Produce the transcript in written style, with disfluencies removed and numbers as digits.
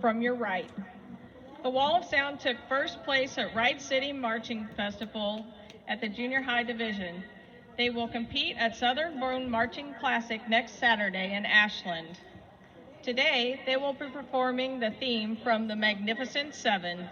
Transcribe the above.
from your right. The Wall of Sound took first place at Wright City Marching Festival at the Junior High Division. They will compete at Southern Bone Marching Classic next Saturday in Ashland. Today, they will be performing the theme from The Magnificent Seven.